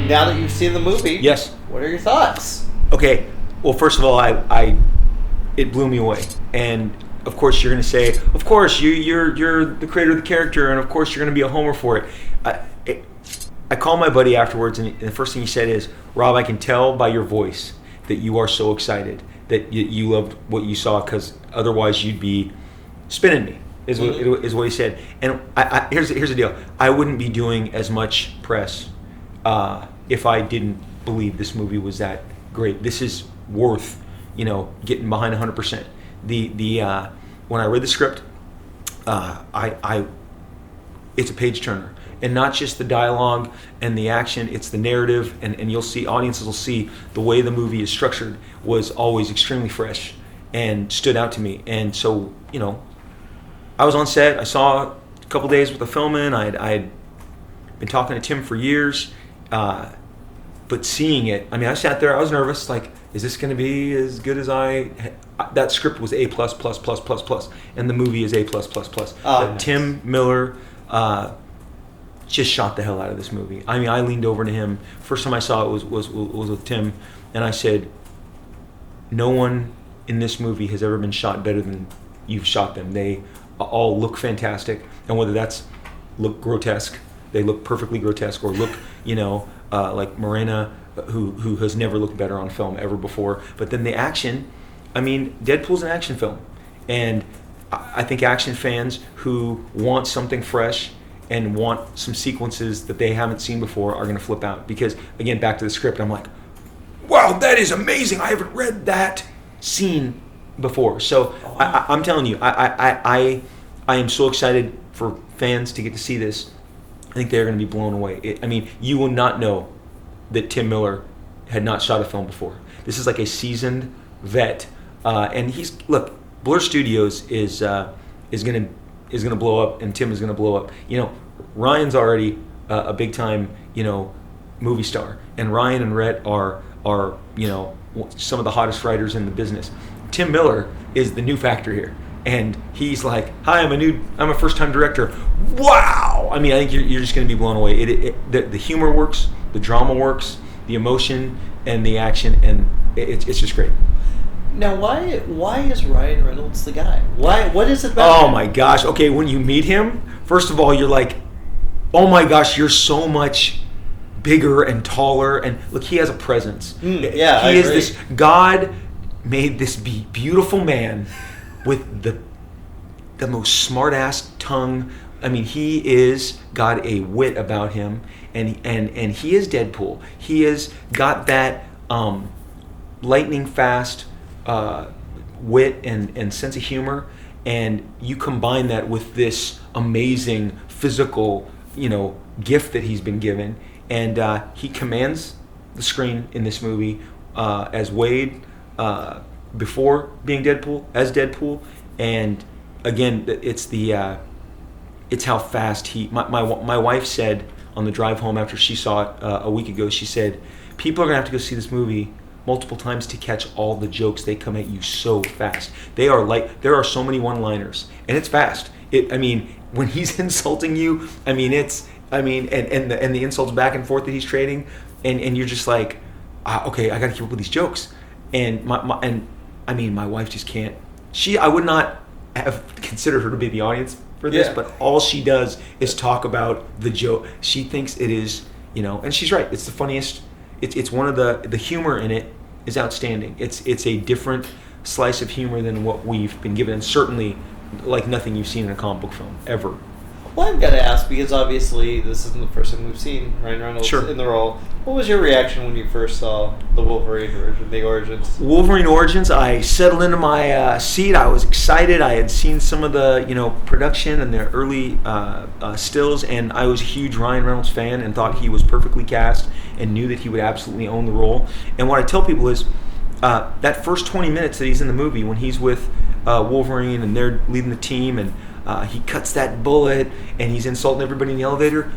now that you've seen the movie, yes, what are your thoughts? Okay, well, first of all, it blew me away, and of course you're going to say, of course you're the creator of the character, and of course you're going to be a homer for it. I called my buddy afterwards, and the first thing he said is, Rob, I can tell by your voice that you are so excited, that you loved what you saw, because otherwise you'd be spinning me, is what he said. And here's the deal. I wouldn't be doing as much press if I didn't believe this movie was that great. This is worth, getting behind 100%. When I read the script, it's a page turner. And not just the dialogue and the action, it's the narrative, and you'll see, audiences will see the way the movie is structured was always extremely fresh and stood out to me. And so, I was on set, I saw a couple days with the filming, I'd been talking to Tim for years, but seeing it, I sat there, I was nervous, like, is this going to be as good as that script was A+++++, and the movie is A++++. Nice. Tim Miller, just shot the hell out of this movie. I leaned over to him. First time I saw it was with Tim, and I said, no one in this movie has ever been shot better than you've shot them. They all look fantastic, and whether that's look grotesque, they look perfectly grotesque, or look, like Morena, who has never looked better on film ever before. But then the action, Deadpool's an action film, and I think action fans who want something fresh and want some sequences that they haven't seen before are going to flip out. Because, again, back to the script, I'm like, wow, that is amazing. I haven't read that scene before. So I'm telling you, I am so excited for fans to get to see this. I think they're going to be blown away. You will not know that Tim Miller had not shot a film before. This is like a seasoned vet. And Blur Studios is going to blow up, and Tim is going to blow up. Ryan's already a big time, movie star, and Ryan and Rhett are some of the hottest writers in the business. Tim Miller is the new factor here, and he's like, "Hi, I'm a first time director." Wow! I think you're just going to be blown away. The humor works, the drama works, the emotion and the action, and it's just great. Now, why is Ryan Reynolds the guy? What is it about him? Oh my gosh. Okay, when you meet him, first of all, you're like, oh my gosh, you're so much bigger and taller, and look, he has a presence. Yeah, he is this, God made this beautiful man with the most smart-ass tongue. He is got a wit about him, and he is Deadpool. He has got that lightning fast wit and sense of humor, and you combine that with this amazing physical, gift that he's been given, and he commands the screen in this movie as Wade before being Deadpool, as Deadpool, and again, it's how fast my wife said on the drive home after she saw it a week ago, she said, people are gonna have to go see this movie multiple times to catch all the jokes. They come at you so fast. There are so many one-liners, and it's fast. When he's insulting you, and the insults back and forth that he's trading, and you're just like, okay, I got to keep up with these jokes. And my wife just can't. I would not have considered her to be the audience for this, but all she does is talk about the joke. She thinks it is, and she's right. It's the funniest. It's one of the humor in it is outstanding. It's a different slice of humor than what we've been given, and certainly like nothing you've seen in a comic book film ever. Well, I've got to ask, because obviously this isn't the first time we've seen Ryan Reynolds in the role. What was your reaction when you first saw the Wolverine version, the Origins? Wolverine Origins, I settled into my seat. I was excited. I had seen some of the production and the early stills, and I was a huge Ryan Reynolds fan and thought he was perfectly cast and knew that he would absolutely own the role. And what I tell people is that first 20 minutes that he's in the movie, when he's with Wolverine and they're leading the team, and he cuts that bullet and he's insulting everybody in the elevator,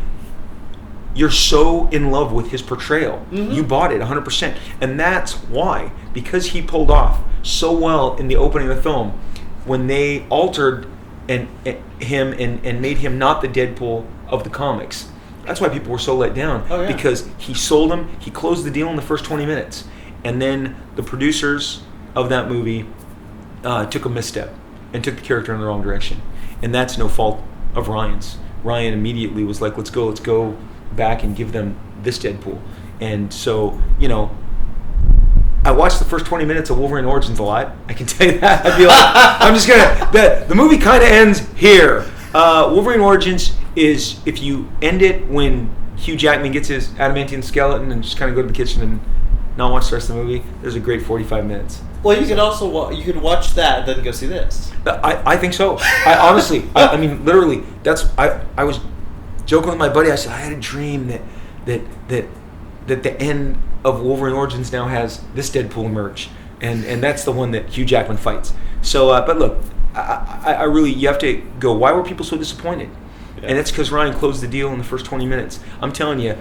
you're so in love with his portrayal. Mm-hmm. You bought it 100%. And that's why, because he pulled off so well in the opening of the film, when they altered him and made him not the Deadpool of the comics, That's why people were so let down. Oh, yeah. Because he sold them. He closed the deal in the first 20 minutes. And then the producers of that movie took a misstep and took the character in the wrong direction. And that's no fault of Ryan's. Ryan immediately was like, let's go back and give them this Deadpool. And so, I watched the first 20 minutes of Wolverine Origins a lot. I can tell you that. I'd be like, I'm just going to... The movie kind of ends here. Wolverine Origins is, if you end it when Hugh Jackman gets his adamantium skeleton and just kind of go to the kitchen and not watch the rest of the movie, there's a great 45 minutes. Well, you could also you could watch that and then go see this. I think so. I honestly, I mean, literally, I was joking with my buddy. I said I had a dream that the end of Wolverine Origins now has this Deadpool merch, and that's the one that Hugh Jackman fights. So, but look, I really, you have to go, why were people so disappointed? Yeah. And it's because Ryan closed the deal in the first 20 minutes. I'm telling you,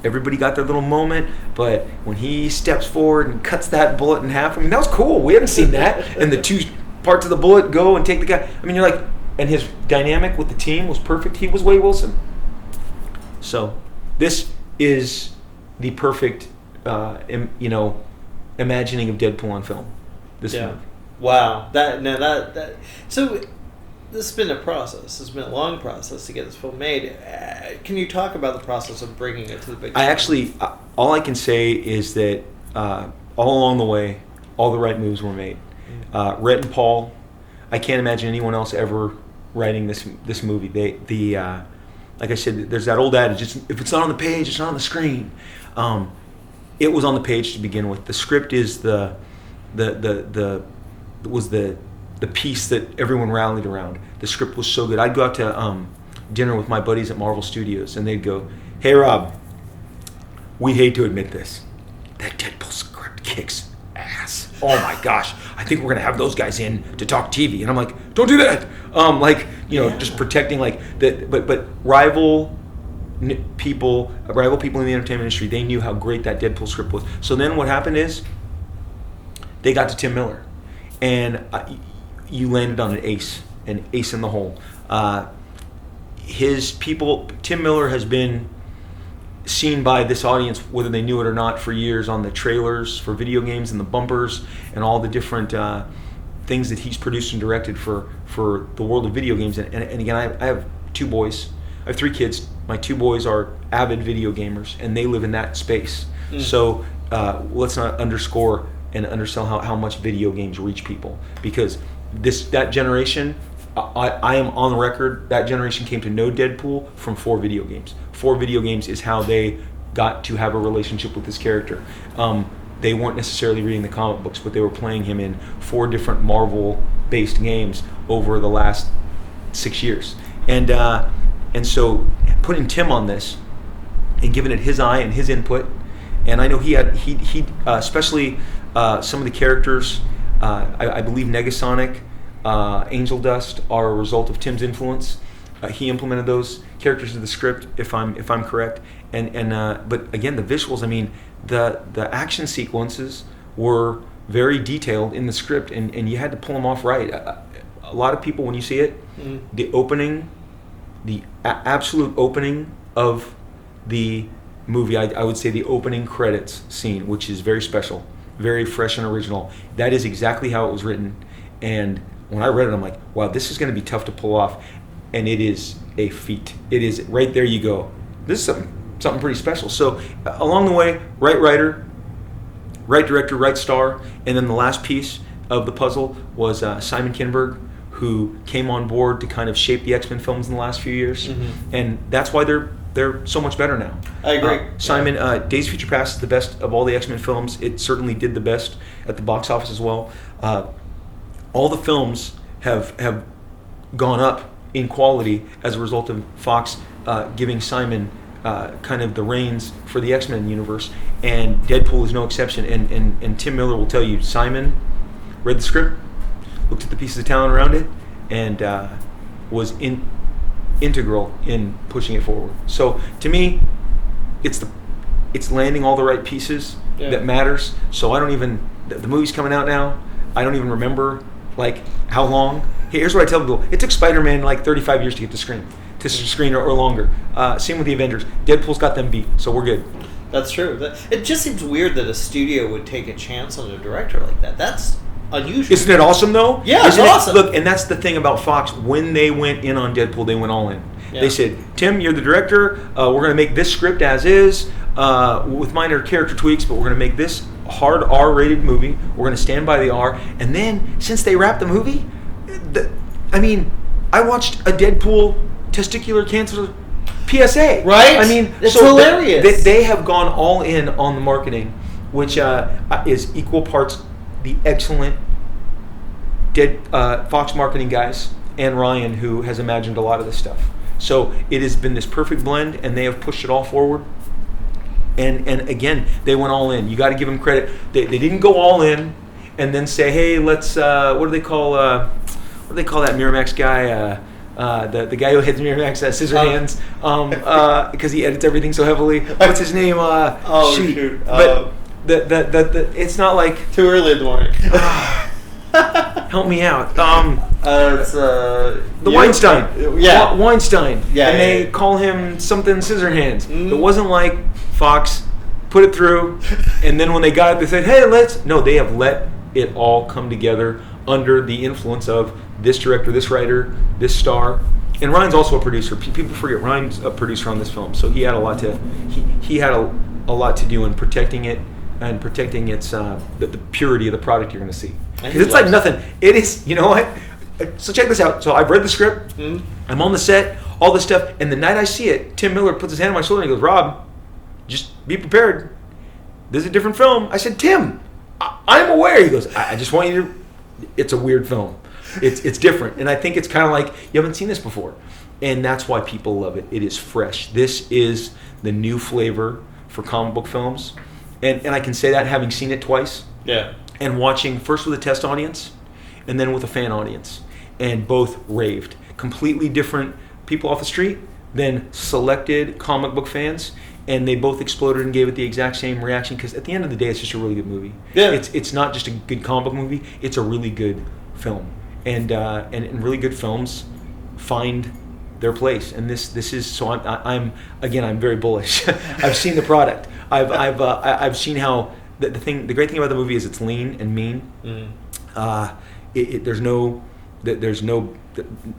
everybody got their little moment, but when he steps forward and cuts that bullet in half, I mean, that was cool. We haven't seen that. And the two parts of the bullet go and take the guy. I mean, you're like, and his dynamic with the team was perfect. He was Wade Wilson. So, this is the perfect, imagining of Deadpool on film. This movie. Wow. So, this has been a process. It's been a long process to get this film made. Can you talk about the process of bringing it to the big screen? All I can say is that all along the way, all the right moves were made. Rhett and Paul, I can't imagine anyone else ever writing this movie. Like I said, there's that old adage: if it's not on the page, it's not on the screen. It was on the page to begin with. The script is the piece that everyone rallied around. The script was so good. I'd go out to dinner with my buddies at Marvel Studios, and they'd go, "Hey Rob, we hate to admit this, that Deadpool script kicks ass. Oh my gosh, I think we're gonna have those guys in to talk TV." And I'm like, "Don't do that." Just protecting but rival people in the entertainment industry, they knew how great that Deadpool script was. So then what happened is they got to Tim Miller, and you landed on an ace in the hole. Tim Miller has been seen by this audience, whether they knew it or not, for years on the trailers for video games and the bumpers and all the different things that he's produced and directed for the world of video games. And again, I have two boys. I have three kids. My two boys are avid video gamers, and they live in that space. So let's not underscore and undersell how much video games reach people, because that generation, I am on the record, that generation came to know Deadpool from 4 video games. 4 video games is how they got to have a relationship with this character. They weren't necessarily reading the comic books, but they were playing him in 4 different Marvel-based games over the last 6 years. And so putting Tim on this and giving it his eye and his input, and I know he especially some of the characters, I believe Negasonic, Angel Dust are a result of Tim's influence. He implemented those characters to the script, if I'm correct. But again, the visuals. I mean, the action sequences were very detailed in the script, and you had to pull them off right. A lot of people, when you see it, the opening, the absolute opening of the movie, I would say the opening credits scene, which is very special, very fresh and original. That is exactly how it was written. And when I read it, I'm like, wow, this is going to be tough to pull off. And it is a feat. It is right there you go. This is something pretty special. So along the way, right writer, right director, right star. And then the last piece of the puzzle was Simon Kinberg, who came on board to kind of shape the X-Men films in the last few years. And that's why they're so much better now. I agree. Simon, Days of Future Past is the best of all the X-Men films. It certainly did the best at the box office as well. All the films have gone up in quality as a result of Fox giving Simon kind of the reins for the X-Men universe, and Deadpool is no exception. And Tim Miller will tell you, Simon read the script, looked at the pieces of talent around it, and was integral in pushing it forward. So to me, it's landing all the right pieces that matters. So the movie's coming out now. I don't even remember how long. Here's what I tell people: it took Spider-Man 35 years to get to screen. to screen or longer. Same with the Avengers. Deadpool's got them beat, so we're good. That's true. It just seems weird that a studio would take a chance on a director like that. That's unusual. Isn't it awesome, though? Yeah, it's awesome. Look, and that's the thing about Fox. When they went in on Deadpool, they went all in. Yeah. They said, Tim, you're the director. We're going to make this script as is with minor character tweaks, but we're going to make this hard R-rated movie. We're going to stand by the R. And then, since they wrapped the movie, I watched a Deadpool testicular cancer PSA. Right? I mean, it's hilarious. They have gone all in on the marketing, which is equal parts the excellent Fox marketing guys and Ryan, who has imagined a lot of this stuff. So it has been this perfect blend, and they have pushed it all forward. And again, they went all in. You got to give them credit. They didn't go all in and then say, hey, let's what do they call that Miramax guy? The guy who heads Miramax, Scissorhands, because he edits everything so heavily. What's his name? Shoot. But it's not like too early in the morning. Help me out. It's the Weinstein. Yeah, Weinstein. Yeah, and they call him something Scissorhands. Mm. It wasn't like Fox put it through, and then when they got it, they said, "Hey, let's." No, they have let it all come together under the influence of this director, this writer, this star, and Ryan's also a producer. People forget Ryan's a producer on this film, so he had a lot to he had a lot to do in protecting it and protecting its the purity of the product you're going to see. Because it's like nothing. It is. You know what? So check this out. So I've read the script. Mm. I'm on the set. All this stuff, and the night I see it, Tim Miller puts his hand on my shoulder and he goes, "Rob, just be prepared. This is a different film." I said, "Tim, I'm aware." He goes, I just want you to. It's a weird film. It's different, and I think it's kind of like you haven't seen this before, and that's why people love it. It is fresh. This is the new flavor for comic book films, and I can say that having seen it twice. Yeah. And watching first with a test audience, and then with a fan audience, and both raved. Completely different people off the street, then selected comic book fans, and they both exploded and gave it the exact same reaction. Because at the end of the day, it's just a really good movie. Yeah. It's not just a good comic book movie. It's a really good film, and really good films find their place. And this is so. I'm very bullish. I've seen the product. I've seen how. The great thing about the movie is it's lean and mean. Mm.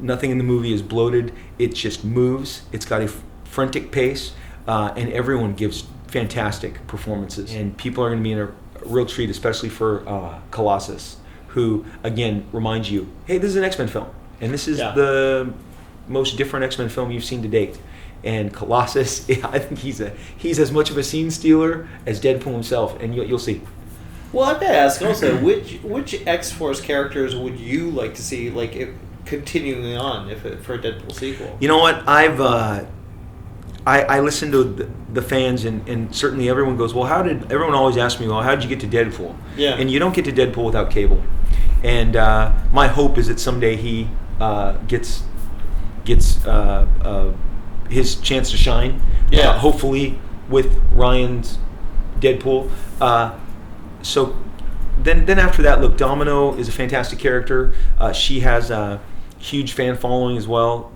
Nothing in the movie is bloated. It just moves. It's got a frantic pace, and everyone gives fantastic performances. And people are going to be in a real treat, especially for Colossus, who again reminds you, hey, this is an X-Men film, and this is the most different X-Men film you've seen to date. And Colossus, I think he's as much of a scene stealer as Deadpool himself, and you'll see. Well, I have to ask also, which X-Force characters would you like to see, like, continuing on for a Deadpool sequel? You know what? I listen to the fans, and certainly everyone goes, well, everyone always asks me, well, how did you get to Deadpool? Yeah. And you don't get to Deadpool without Cable. And my hope is that someday he gets his chance to shine. Yeah. Hopefully with Ryan's Deadpool. So then after that, look, Domino is a fantastic character. She has a huge fan following as well.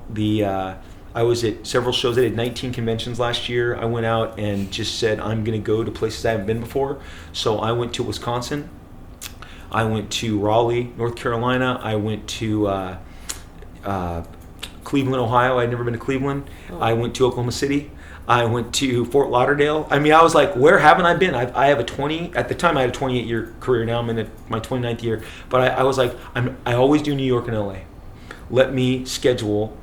I was at several shows. I did 19 conventions last year. I went out and just said, I'm going to go to places I haven't been before. So I went to Wisconsin. I went to Raleigh, North Carolina. I went to Cleveland, Ohio. I'd never been to Cleveland. Oh. I went to Oklahoma City. I went to Fort Lauderdale. I mean, I was like, where haven't I been? I have at the time I had a 28-year career. Now I'm in my 29th year. But I was like, I always do New York and LA. Let me schedule.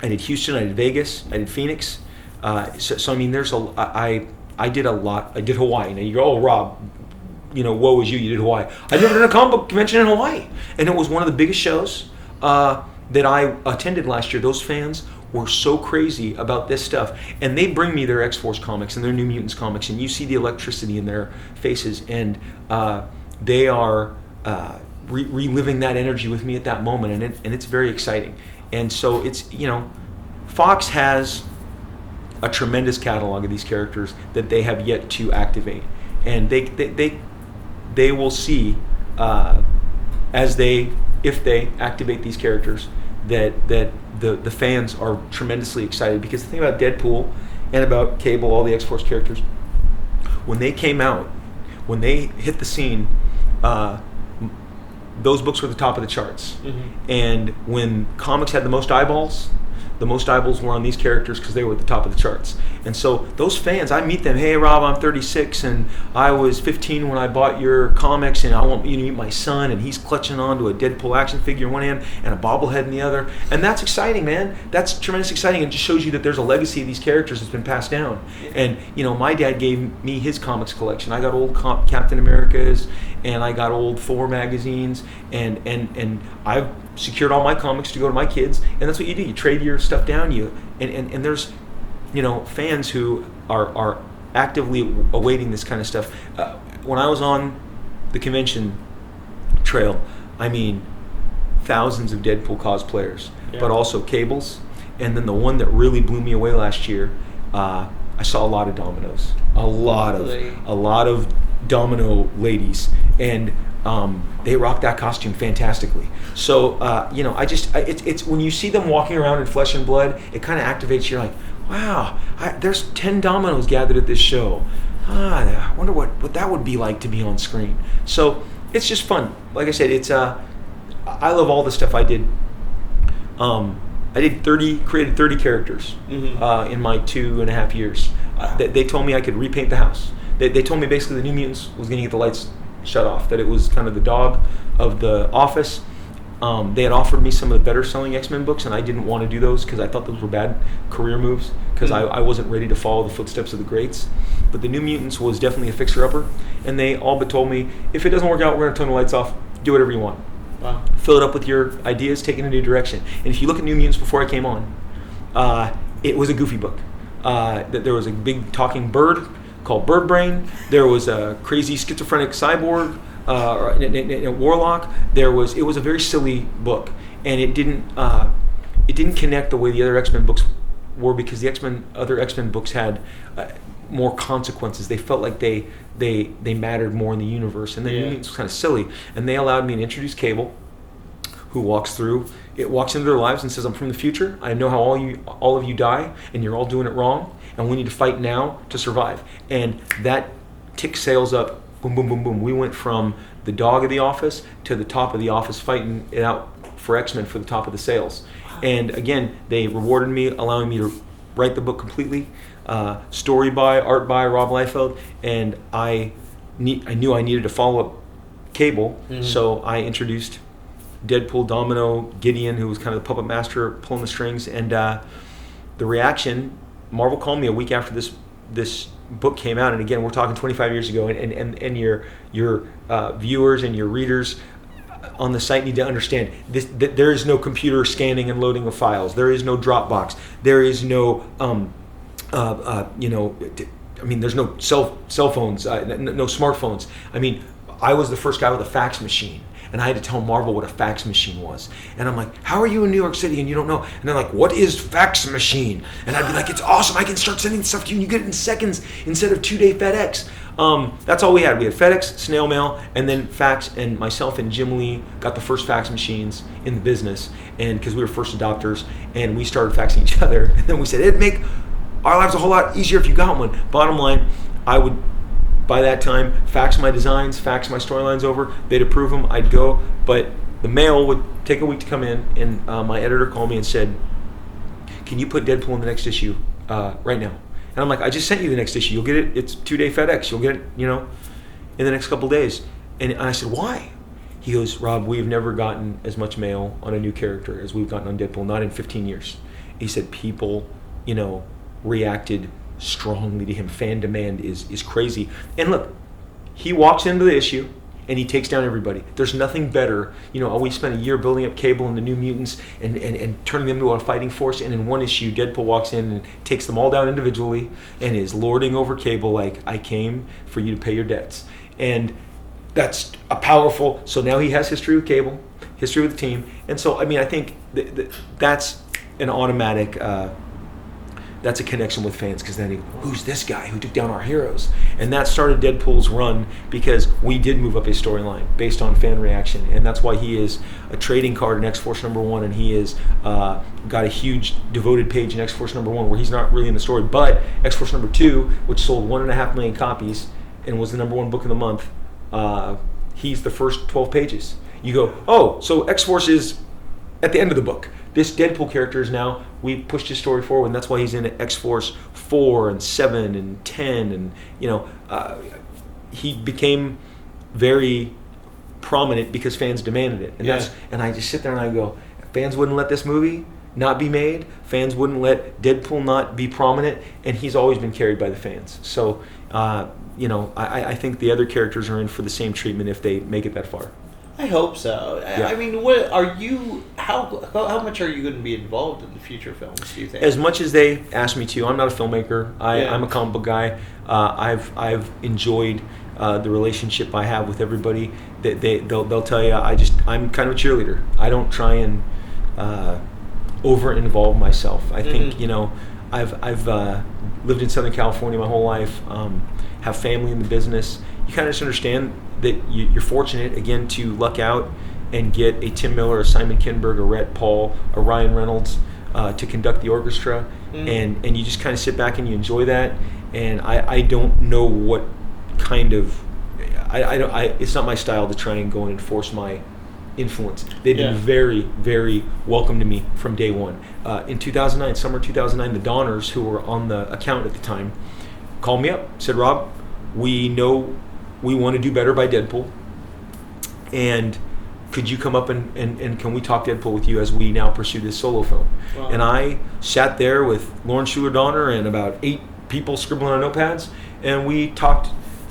I did Houston, I did Vegas, I did Phoenix. So I mean, I did a lot. I did Hawaii. Now you go, oh, Rob, woe is you. You did Hawaii. I've never done a comic book convention in Hawaii. And it was one of the biggest shows that I attended last year. Those fans were so crazy about this stuff, and they bring me their X-Force comics and their New Mutants comics, and you see the electricity in their faces, and they are reliving that energy with me at that moment, and it's very exciting. And so it's, Fox has a tremendous catalog of these characters that they have yet to activate, and they will see if they activate these characters that the fans are tremendously excited, because the thing about Deadpool and about Cable, all the X-Force characters, when they came out, when they hit the scene, those books were the top of the charts. Mm-hmm. And when comics had the most eyeballs were on these characters because they were at the top of the charts. And so those fans, I meet them, hey Rob, I'm 36 and I was 15 when I bought your comics, and I want you to meet my son, and he's clutching onto a Deadpool action figure in one hand and a bobblehead in the other. And that's exciting, man. That's tremendously exciting, and just shows you that there's a legacy of these characters that's been passed down. And my dad gave me his comics collection. I got old Captain America's, and I got old Thor magazines, and I've secured all my comics to go to my kids, and that's what you do. You trade your stuff down, and there's fans who are actively awaiting this kind of stuff. When I was on the convention trail, I mean, thousands of Deadpool cosplayers, but also Cables, and then the one that really blew me away last year, I saw a lot of Dominoes, a lot of Domino ladies, and they rock that costume fantastically. So it's when you see them walking around in flesh and blood, it kind of activates. You're like, wow, there's 10 Dominoes gathered at this show. I wonder what that would be like to be on screen. So it's just fun. Like I said, it's I love all the stuff I did. I created 30 characters in my 2.5 years. They told me I could repaint the house. They told me basically the New Mutants was going to get the lights shut off, that it was kind of the dog of the office. They had offered me some of the better selling X-Men books, and I didn't want to do those because I thought those were bad career moves, because I wasn't ready to follow the footsteps of the greats. But the New Mutants was definitely a fixer-upper, and they all but told me, if it doesn't work out, we're going to turn the lights off, do whatever you want. Wow. Fill it up with your ideas, take it in a new direction. And if you look at New Mutants before I came on, it was a goofy book. There was a big talking bird called Bird Brain. There was a crazy schizophrenic cyborg, a warlock. It was a very silly book, and it didn't connect the way the other X-Men books were, because the other X-Men books had more consequences. They felt like they mattered more in the universe, and then it was kind of silly. And they allowed me to introduce Cable, who walks into their lives and says, I'm from the future. I know how all of you die, and you're all doing it wrong, and we need to fight now to survive. And that ticks sales up, boom, boom, boom, boom. We went from the dog of the office to the top of the office, fighting it out for X-Men for the top of the sales. And again, they rewarded me, allowing me to write the book completely, story by, art by Rob Liefeld, and I knew I needed to follow up Cable, so I introduced Deadpool, Domino, Gideon, who was kind of the puppet master pulling the strings, and the reaction. Marvel called me a week after this book came out, and again, we're talking 25 years ago, and your viewers and your readers on the site need to understand this, that there is no computer scanning and loading of files. There is no Dropbox. There is no there's no cell phones, no smartphones. I mean, I was the first guy with a fax machine, and I had to tell Marvel what a fax machine was. And I'm like, how are you in New York City and you don't know? And they're like, what is fax machine? And I'd be like, it's awesome. I can start sending stuff to you and you get it in seconds instead of 2-day FedEx. That's all we had. We had FedEx, snail mail, and then fax. And myself and Jim Lee got the first fax machines in the business, and because we were first adopters, and we started faxing each other. And then we said, it'd make our lives a whole lot easier if you got one. Bottom line, I would, by that time, fax my designs, fax my storylines over. They'd approve them. I'd go. But the mail would take a week to come in, and my editor called me and said, can you put Deadpool in the next issue right now? And I'm like, I just sent you the next issue. You'll get it. It's 2-day FedEx. You'll get it, in the next couple days. And I said, why? He goes, Rob, we've never gotten as much mail on a new character as we've gotten on Deadpool, not in 15 years. He said people, reacted strongly to him. Fan demand is crazy. And look, he walks into the issue and he takes down everybody. There's nothing better. We spent a year building up Cable and the New Mutants and turning them into a fighting force, and in one issue Deadpool walks in and takes them all down individually and is lording over Cable like, I came for you to pay your debts. And that's a powerful, so now he has history with Cable, history with the team. And so I think that's an automatic that's a connection with fans, because then who's this guy who took down our heroes? And that started Deadpool's run, because we did move up a storyline based on fan reaction, and that's why he is a trading card in X-Force #1, and he is got a huge devoted page in X-Force #1 where he's not really in the story, but X-Force #2, which sold 1.5 million copies and was the #1 book of the month, he's the first 12 pages. You go, oh, so X-Force is at the end of the book. This Deadpool character is now, we pushed his story forward, and that's why he's in X-Force 4 and 7 and 10, and he became very prominent because fans demanded it. And and I just sit there and I go, fans wouldn't let this movie not be made, fans wouldn't let Deadpool not be prominent, and he's always been carried by the fans. So I think the other characters are in for the same treatment if they make it that far. I hope so. Yeah. I mean, what are you? How much are you going to be involved in the future films, do you think? As much as they ask me to. I'm not a filmmaker. I'm a comic book guy. I've enjoyed the relationship I have with everybody. They'll tell you I'm kind of a cheerleader. I don't try and over involve myself. I think I've lived in Southern California my whole life. Have family in the business. You kind of just understand that you're fortunate, again, to luck out and get a Tim Miller, a Simon Kinberg, a Rhett Paul, a Ryan Reynolds to conduct the orchestra, and you just kind of sit back and you enjoy that. And I don't know what kind of it's not my style to try and go and enforce my influence. They've been very, very welcome to me from day one. In 2009, summer 2009, the Donners, who were on the account at the time, called me up, said, Rob, we know we want to do better by Deadpool, and could you come up and can we talk Deadpool with you as we now pursue this solo film? Wow. And I sat there with Lauren Schuler Donner and about 8 people scribbling on notepads, and we talked.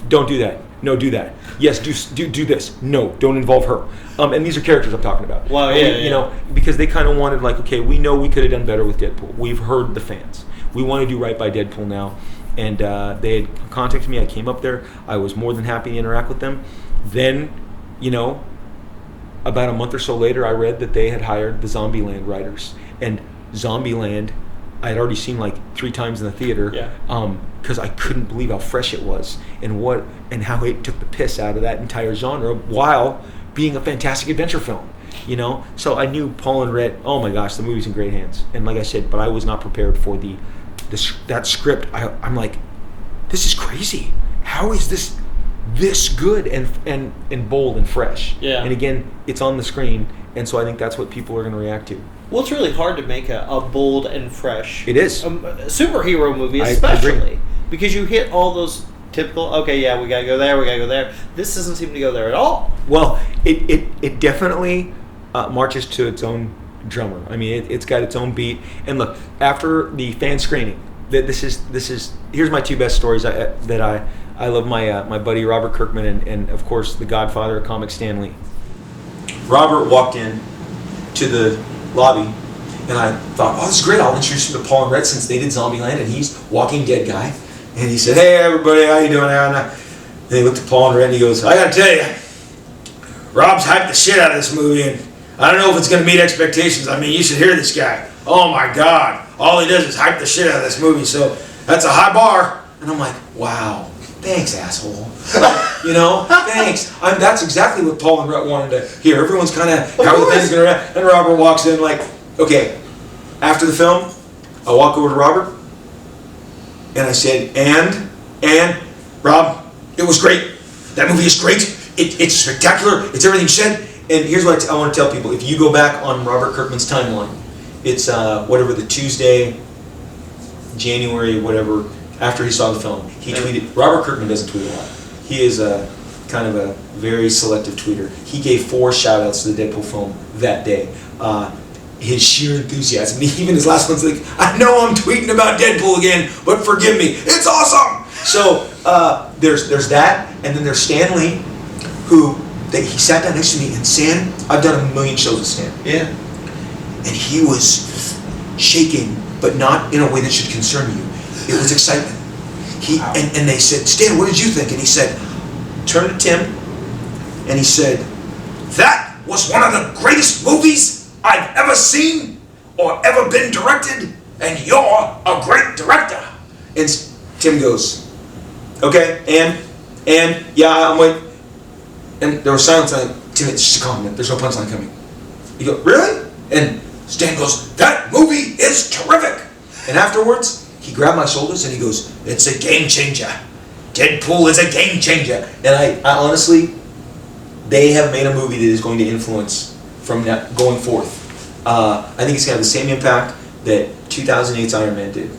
Don't do that. No, do that. Yes, do this. No, don't involve her. And these are characters I'm talking about. Wow, because they kind of wanted, like, okay, we know we could have done better with Deadpool. We've heard the fans. We want to do right by Deadpool now. And they had contacted me. I came up there. I was more than happy to interact with them. Then, about a month or so later, I read that they had hired the Zombieland writers. And Zombieland, I had already seen like 3 times in the theater, because I couldn't believe how fresh it was and how it took the piss out of that entire genre while being a fantastic adventure film. So I knew Paul and Rhett. Oh my gosh, the movie's in great hands. And like I said, but I was not prepared for that script. I'm like, this is crazy. How is this good and bold and fresh? Yeah. And again, it's on the screen, and so I think that's what people are going to react to. Well, it's really hard to make a bold and fresh. It is. Superhero movie, especially, because you hit all those typical. Okay, yeah, we gotta go there. We gotta go there. This doesn't seem to go there at all. Well, it definitely marches to its own drummer. I mean, it's got its own beat. And look, after the fan screening, this is here's my 2 best stories that I love. My buddy Robert Kirkman and of course the Godfather of comics, Stan Lee. Robert walked in to the lobby, and I thought, oh, this is great. I'll introduce you to Paul and Rhett since they did Zombieland, and he's Walking Dead guy. And he said, hey everybody, how you doing? And he looked at Paul and Rhett and he goes, I gotta tell you, Rob's hyped the shit out of this movie, and I don't know if it's going to meet expectations. I mean, you should hear this guy. Oh my God. All he does is hype the shit out of this movie. So that's a high bar. And I'm like, wow, thanks, asshole. Thanks. That's exactly what Paul and Rhett wanted to hear. Everyone's kind of, how are the things going to react? And Robert walks in like, okay, after the film, I walk over to Robert and I said, and Rob, it was great. That movie is great. It's spectacular. It's everything you said. And here's what I want to tell people. If you go back on Robert Kirkman's timeline, it's whatever the Tuesday, January, whatever, after he saw the film, he tweeted. Robert Kirkman doesn't tweet a lot. He is kind of a very selective tweeter. He gave 4 shout-outs to the Deadpool film that day. His sheer enthusiasm. Even his last one's like, I know I'm tweeting about Deadpool again, but forgive me. It's awesome! So there's that, and then there's Stan Lee, who... he sat down next to me, and Stan, I've done 1 million shows with Stan. Yeah. And he was shaking, but not in a way that should concern you. It was excitement. And they said, Stan, what did you think? And he said, turned to Tim, and he said, that was one of the greatest movies I've ever seen or ever been directed, and you're a great And Tim goes, okay, and yeah, I'm waiting. And there was silence. I'm like, Tim, it's just a compliment. There's no punchline coming. You go, really? And Stan goes, that movie is terrific. And afterwards, he grabbed my shoulders and he goes, it's a game changer. Deadpool is a game changer. And I honestly, they have made a movie that is going to influence from that going forth. I think it's going to have the same impact that 2008's Iron Man did.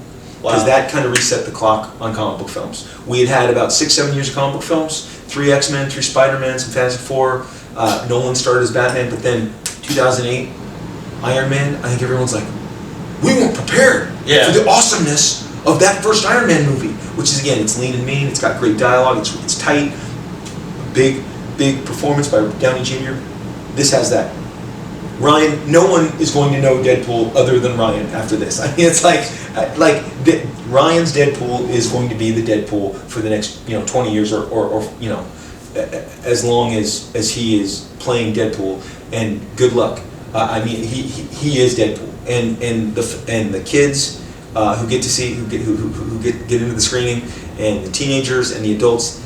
Because that kind of reset the clock on comic book films. We had about 6-7 years of comic book films, 3 X-Men, 3 Spider-Man, some Fantastic Four. Nolan started as Batman, but then 2008, Iron Man, I think everyone's like, we weren't prepared for the awesomeness of that first Iron Man movie. Which is, again, it's lean and mean, it's got great dialogue, it's tight, big performance by Downey Jr. This has that. Ryan, no one is going to know Deadpool other than Ryan after this. I mean, it's like Ryan's Deadpool is going to be the Deadpool for the next 20 years or as long as he is playing Deadpool. And good luck. I mean, he is Deadpool, and the kids who get to see who get into the screening, and the teenagers and the adults.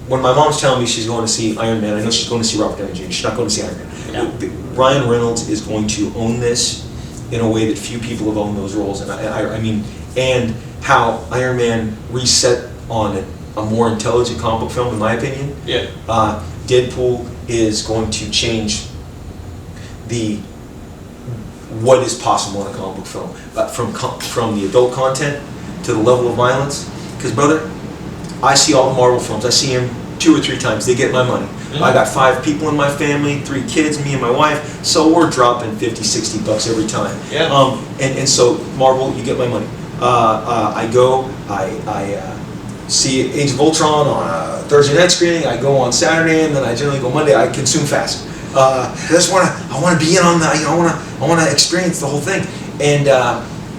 When my mom's telling me she's going to see Iron Man, I know she's going to see Robert Downey Jr. She's not going to see Iron Man. Yeah. Ryan Reynolds is going to own this in a way that few people have owned those roles, and how Iron Man reset on a more intelligent comic book film, in my opinion. Yeah. Deadpool is going to change what is possible in a comic book film, from the adult content to the level of violence. Because, brother, I see all the Marvel films. I see them 2 or 3 times. They get my money. Mm-hmm. I got 5 people in my family, 3 kids, me and my wife. So we're dropping $50-$60 every time. Yeah. And so Marvel, you get my money. I go. I see Age of Ultron on a Thursday night screening. I go on Saturday, and then I generally go Monday. I consume fast. I want to be in on the. I want to experience the whole thing. And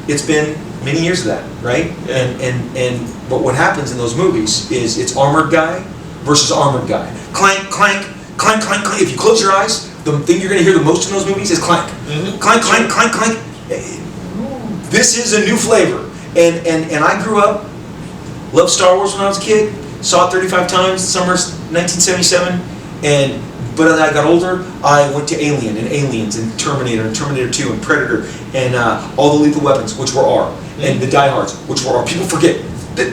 it's been many years of that, right? Yeah. But what happens in those movies is it's armored guy versus armored guy. Clank, clank, clank, clank, clank. If you close your eyes, the thing you're going to hear the most in those movies is clank. Mm-hmm. Clank, clank, clank, clank. This is a new flavor. And I grew up, loved Star Wars when I was a kid, saw it 35 times, summer 1977, but as I got older, I went to Alien and Aliens and Terminator 2 and Predator and all the Lethal Weapons, which were R, and the Die Hards, which were R. People forget that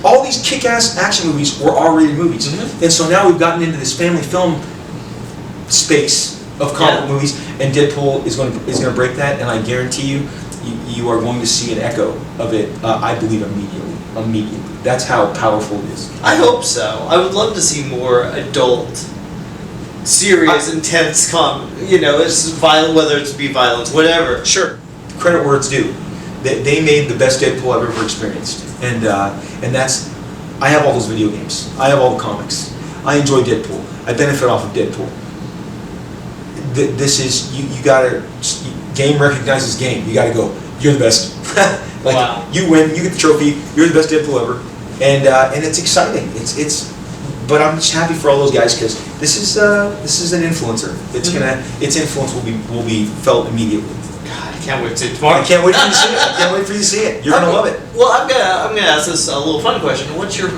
all these kick-ass action movies were R-rated movies. Mm-hmm. And so now we've gotten into this family film space of comic book movies, and Deadpool is going to break that, and I guarantee you are going to see an echo of it, I believe, immediately. That's how powerful it is. I hope so. I would love to see more adult, serious, intense it's violent, whether it's be violence, whatever. Sure. Credit where it's due. They made the best Deadpool I've ever experienced. And that's, I have all those video games. I have all the comics. I enjoy Deadpool. I benefit off of Deadpool. This is, you gotta, game recognizes game. You gotta go, you're the best. Wow. You win, you get the trophy, you're the best Deadpool ever. And it's exciting. But I'm just happy for all those guys because this is an influencer. Its influence will be felt immediately. God, I can't wait to see it tomorrow. I can't wait for you to see it. I can't wait for you to see it. You're gonna love it. Well, I'm gonna ask this a little fun question. What's your,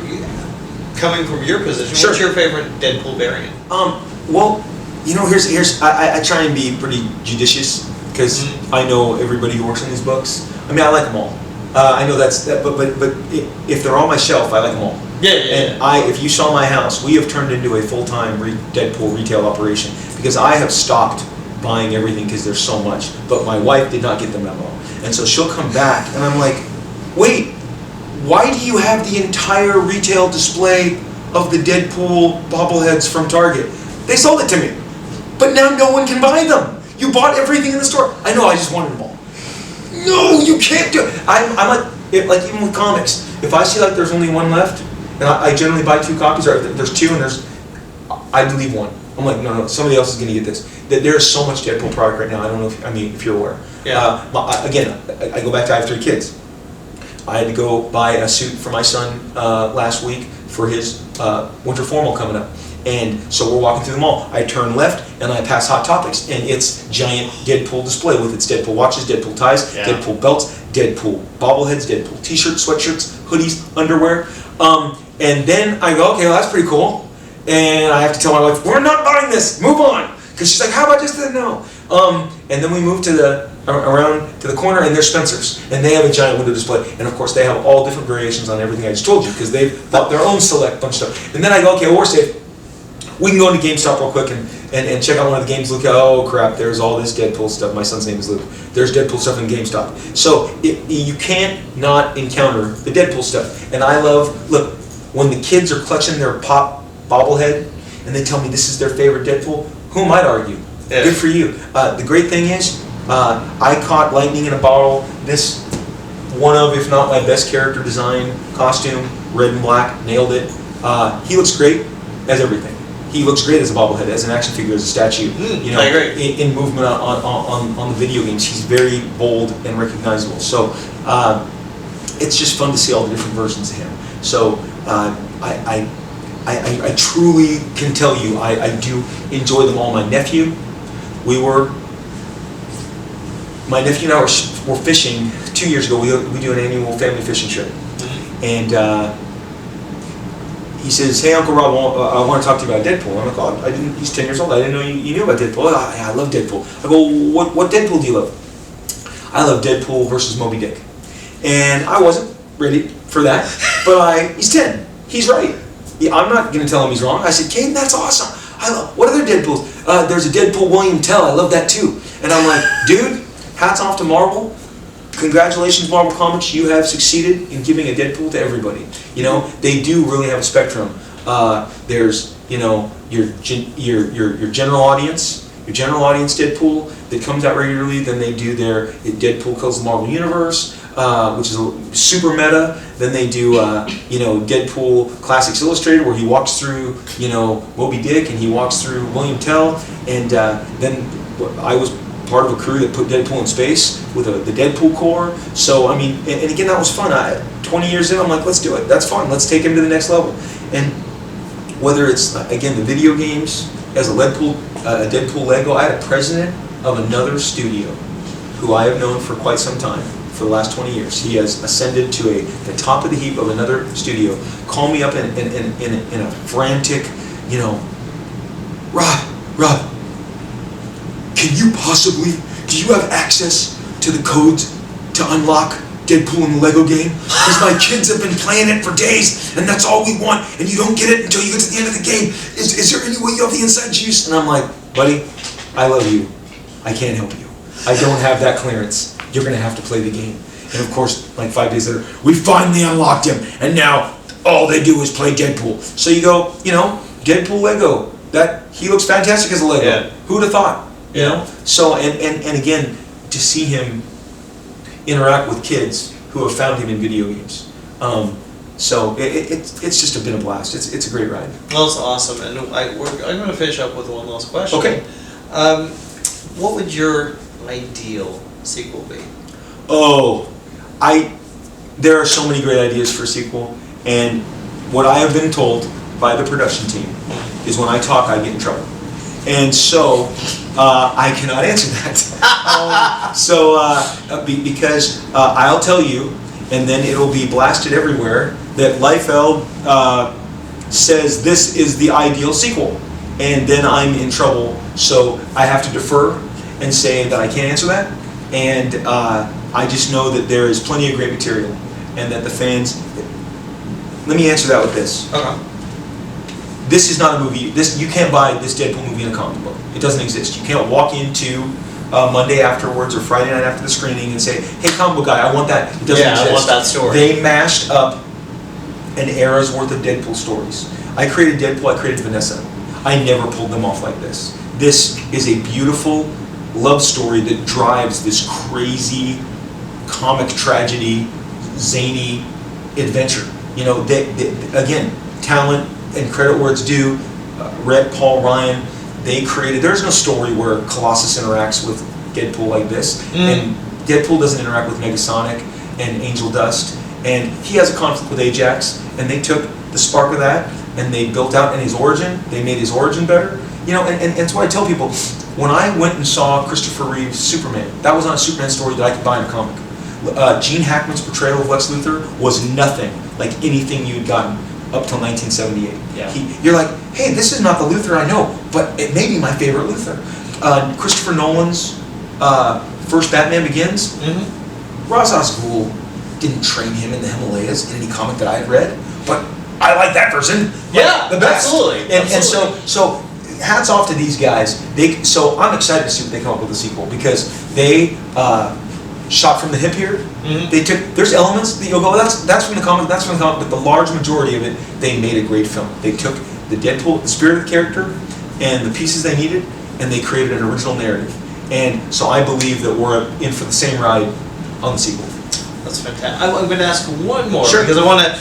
coming from your position? Sure. What's your favorite Deadpool variant? Well, here's I try and be pretty judicious because I know everybody who works on these books. I mean, I like them all. I know but if they're on my shelf, I like them all. Yeah. If you saw my house, we have turned into a full-time Deadpool retail operation because I have stopped buying everything because there's so much. But my wife did not get the memo, and so she'll come back, and I'm like, wait, why do you have the entire retail display of the Deadpool bobbleheads from Target? They sold it to me, but now no one can buy them. You bought everything in the store. I know, I just wanted them all. No, you can't do it. I'm like even with comics, if I see like there's only one left, and I generally buy 2 copies, or there's 2 and I leave 1. I'm like, no, somebody else is going to get this. There's so much Deadpool product right now. I don't know if you're aware. Yeah. Again, I go back to I have 3 kids. I had to go buy a suit for my son last week for his winter formal coming up. And so we're walking through the mall. I turn left and I pass Hot Topics, and it's giant Deadpool display with its Deadpool watches, Deadpool ties, Deadpool belts, Deadpool. Bobbleheads, Deadpool. T-shirts, sweatshirts, hoodies, underwear. And then I go, okay, well, that's pretty cool. And I have to tell my wife, we're not buying this. Move on. Because she's like, how about just the no? And then we move to around to the corner, and there's Spencer's, and they have a giant window display, and of course they have all different variations on everything I just told you, because they've bought their own select bunch of stuff. And then I go, okay, well, we're safe. We can go into GameStop real quick and check out one of the games. Look, oh crap, there's all this Deadpool stuff. My son's name is Luke. There's Deadpool stuff in GameStop. So you can't not encounter the Deadpool stuff. And I love, look, when the kids are clutching their pop bobblehead and they tell me this is their favorite Deadpool, who am I to argue? Yeah. Good for you. The great thing is, I caught lightning in a bottle. This one of, if not my best character design costume, red and black, nailed it. He looks great as everything. He looks great as a bobblehead, as an action figure, as a statue. You know, in movement on the video games, he's very bold and recognizable. So it's just fun to see all the different versions of him. So I truly can tell you, I do enjoy them all. My nephew and I were fishing 2 years ago. We do an annual family fishing trip, and he says, "Hey, Uncle Rob, I want to talk to you about Deadpool." I'm like, "Oh, I didn't." He's 10 years old. I didn't know you knew about Deadpool. Oh, yeah, I love Deadpool. I go, "What Deadpool do you love?" I love Deadpool versus Moby Dick, and I wasn't ready for that. But he's 10. He's right. Yeah, I'm not going to tell him he's wrong. I said, "Caden, that's awesome. I love. What other Deadpools? There's a Deadpool William Tell. I love that too." And I'm like, "Dude, hats off to Marvel. Congratulations, Marvel Comics. You have succeeded in giving a Deadpool to everybody. You know, they do really have a spectrum. There's, you know, your general audience, Deadpool that comes out regularly. Then they do their Deadpool Kills the Marvel Universe, which is a super meta. Then they do, you know, Deadpool Classics Illustrated, where he walks through, you know, Moby Dick, and he walks through William Tell. And then I was part of a crew that put Deadpool in space with the Deadpool Corps. So, I mean, and again, that was fun. 20 years in, I'm like, let's do it. That's fun. Let's take him to the next level. And whether it's, again, the video games, as a Deadpool Lego, I had a president of another studio who I have known for quite some time, for the last 20 years. He has ascended to the top of the heap of another studio, call me up in a frantic, you know, Rob, do you have access to the codes to unlock Deadpool in the Lego game? Because my kids have been playing it for days, and that's all we want, and you don't get it until you get to the end of the game. Is there any way you have the inside juice? And I'm like, buddy, I love you. I can't help you. I don't have that clearance. You're going to have to play the game. And of course, like 5 days later, we finally unlocked him, and now all they do is play Deadpool. So you go, you know, Deadpool Lego, he looks fantastic as a Lego. Yeah. Who'd have thought? You know, so and again, to see him interact with kids who have found him in video games, so it's just been a blast. It's a great ride. Well, it's awesome, and I'm going to finish up with one last question. Okay. What would your ideal sequel be? Oh, there are so many great ideas for a sequel, and what I have been told by the production team is when I talk, I get in trouble. And so I cannot answer that. Because I'll tell you, and then it'll be blasted everywhere, that Liefeld says this is the ideal sequel, and then I'm in trouble. So I have to defer and say that I can't answer that, and I just know that there is plenty of great material, and that the fans. Let me answer that with this. Okay. This is not a movie. You can't buy this Deadpool movie in a comic book. It doesn't exist. You can't walk into Monday afterwards or Friday night after the screening and say, "Hey, comic book guy, I want that." It doesn't exist. I want that story. They mashed up an era's worth of Deadpool stories. I created Deadpool. I created Vanessa. I never pulled them off like this. This is a beautiful love story that drives this crazy comic tragedy, zany adventure. You know, again, talent and credit where it's due. Rhett, Paul, Ryan, they created. There's no story where Colossus interacts with Deadpool like this, and Deadpool doesn't interact with Negasonic and Angel Dust, and he has a conflict with Ajax, and they took the spark of that and they built out in his origin. They made his origin better. You know, and it's what I tell people. When I went and saw Christopher Reeve's Superman, that was not a Superman story that I could buy in a comic. Gene Hackman's portrayal of Lex Luthor was nothing like anything you'd gotten up till 1978. Yeah. You're like, hey, this is not the Luthor I know, but it may be my favorite Luthor. Christopher Nolan's first Batman Begins, Ra's al Ghul didn't train him in the Himalayas in any comic that I had read, but I like that version. Yeah, the best. Absolutely. And so hats off to these guys. So I'm excited to see what they come up with a sequel, because they shot from the hip here. They took, there's elements that you'll go, that's from the comic, but the large majority of it, they made a great film. They took the Deadpool, the spirit of the character, and the pieces they needed, and they created an original narrative. And so I believe that we're in for the same ride on the sequel. That's fantastic. I'm going to ask one more, Sure. because I want to.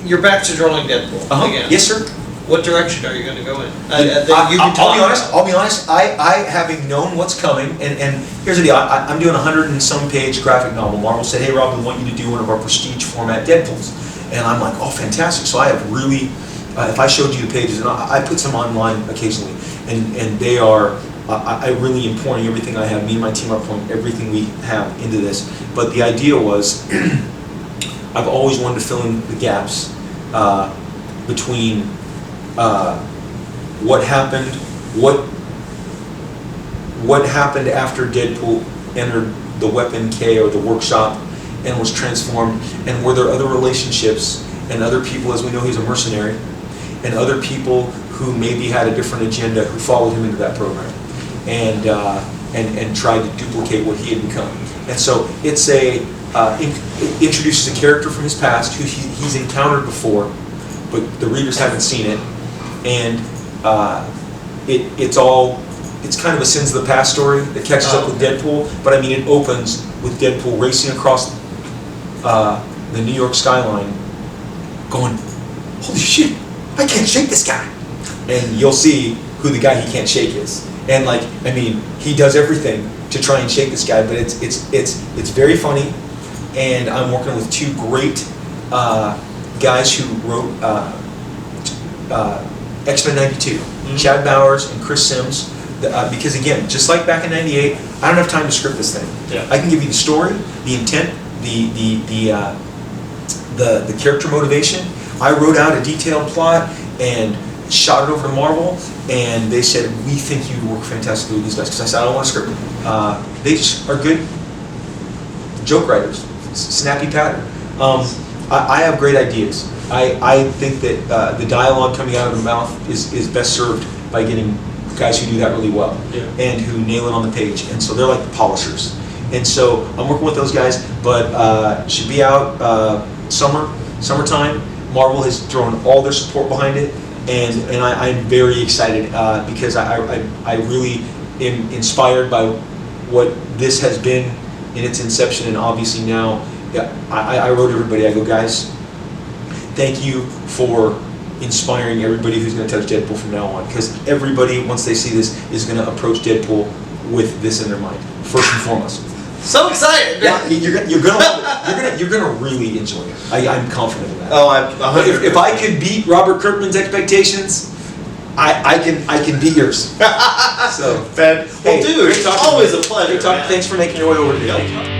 You're back to drawing Deadpool again. Yes, sir. What direction are you going to go in? I'll be honest. I having known what's coming, and here's the deal. I'm doing a 100 and some page graphic novel. Marvel said, "Hey, Rob, we want you to do one of our prestige format Deadpools," and I'm like, "Oh, fantastic!" So I have really, if I showed you the pages, and I put some online occasionally, and they are. I really am pouring everything I have. Me and my team are pouring everything we have into this. But the idea was, I've always wanted to fill in the gaps between what happened after Deadpool entered the Weapon K or the workshop and was transformed, and were there other relationships and other people, as we know he's a mercenary, and other people who maybe had a different agenda who followed him into that program and tried to duplicate what he had become. And so it's it introduces a character from his past who he's encountered before, but the readers haven't seen it, and it's kind of a Sins of the Past story that catches up with Deadpool, but I mean it opens with Deadpool racing across the New York skyline going, holy shit, I can't shake this guy. And you'll see who the guy he can't shake is. And like, I mean, he does everything to try and shake this guy, but it's very funny, and I'm working with two great guys who wrote X-Men 92, Chad Bowers and Chris Sims, because again, just like back in 98, I don't have time to script this thing. Yeah. I can give you the story, the intent, the character motivation. I wrote out a detailed plot and shot it over to Marvel, and they said, we think you'd work fantastically with these guys, because I said, I don't want to script them. They just are good joke writers, snappy pattern. I have great ideas. I think that the dialogue coming out of the mouth is best served by getting guys who do that really well, and who nail it on the page, and so they're like the polishers. And so I'm working with those guys, but should be out summertime. Marvel has thrown all their support behind it, and I'm very excited because I really am inspired by what this has been in its inception, and obviously now, I wrote everybody, I go, guys, thank you for inspiring everybody who's going to touch Deadpool from now on, because everybody, once they see this, is going to approach Deadpool with this in their mind, first and foremost. So excited! Yeah, you're gonna love it. You're gonna really enjoy it. I'm confident in that. Oh, I'm 100%. If I could beat Robert Kirkman's expectations, I can beat yours. So, Well, dude, great talking always to you. a pleasure. Great talking. Man. Thanks for making your way over here. Yep.